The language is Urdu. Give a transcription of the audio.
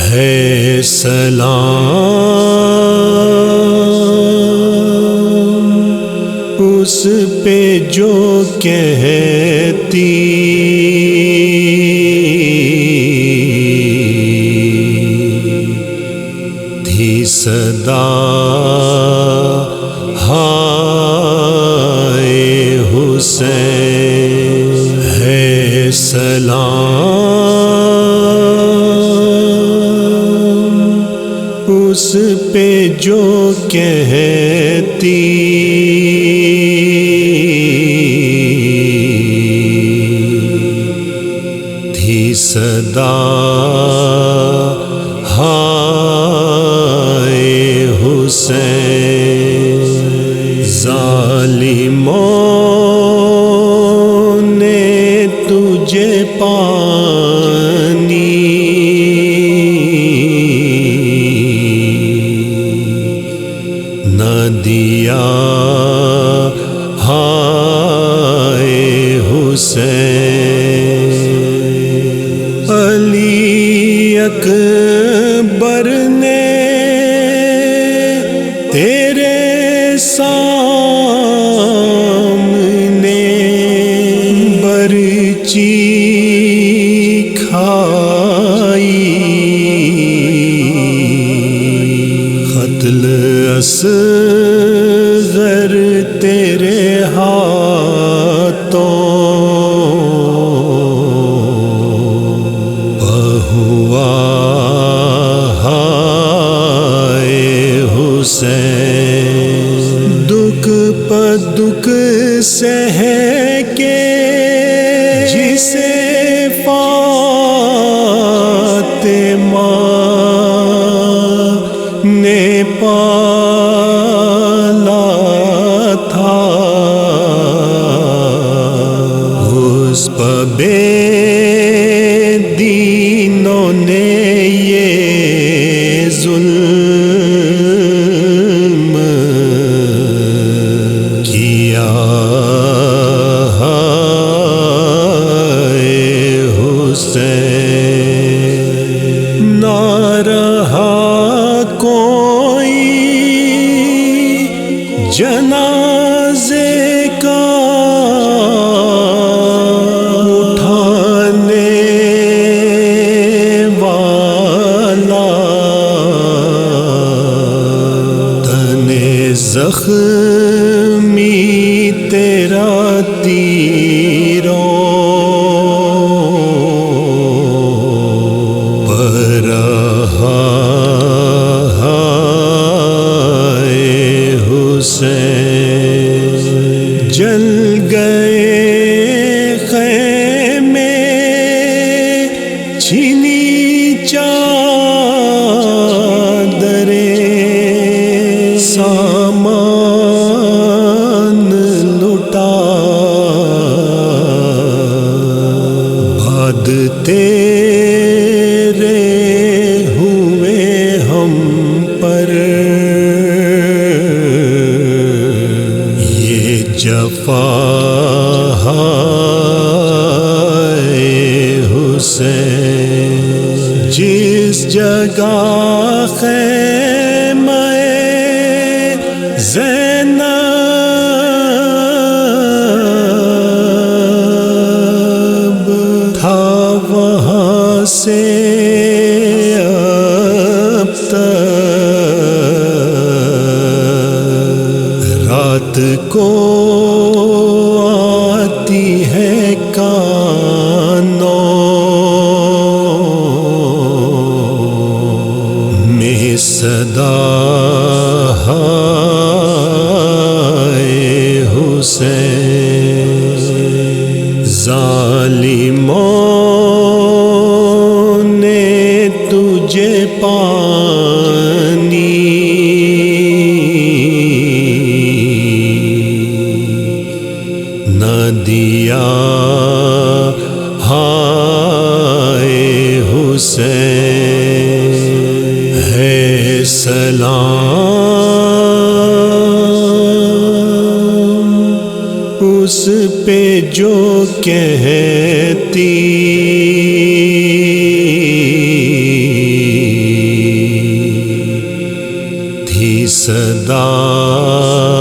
ہے سلام اس پہ جو کہتی تھی صدا ہائے حسین، ہے سلام اس پہ جو کہتی تھی صدا ہائے حسین، ظالموں نے تجھے پانی نہ دیا، ہائے حسین، علی اکبر نے تیرے سامنے برچی کھائی، قتل اصغر تیرے ہاتھوں ہوا، ہائے حسین، دکھ پہ دکھ سہ کے جسے فاطمہ نے پالا تھا، اس پہ بے دینوں نے یہ ظلم کیا، ہائے حسین، نہ رہا کوئی جنازے کا اٹھانے والا، تن زخمی تیرا تیروں پر رہا، ہائے حسین، جل گئے خیمے چھینی چادریں، سامان لٹا، بعد تیرے ہوئے ہم پر یہ جفا، ہائے حسین، جس جگہ خیمہ زینب تھا وہاں سے اب تک رات کو آتی ہے کانوں میں صدا، ہائے حسین، ظالموں نے تجھے پانی نہ دیا، ہائے حسین، ہے سلام اس پہ جو کہتی تھی صدا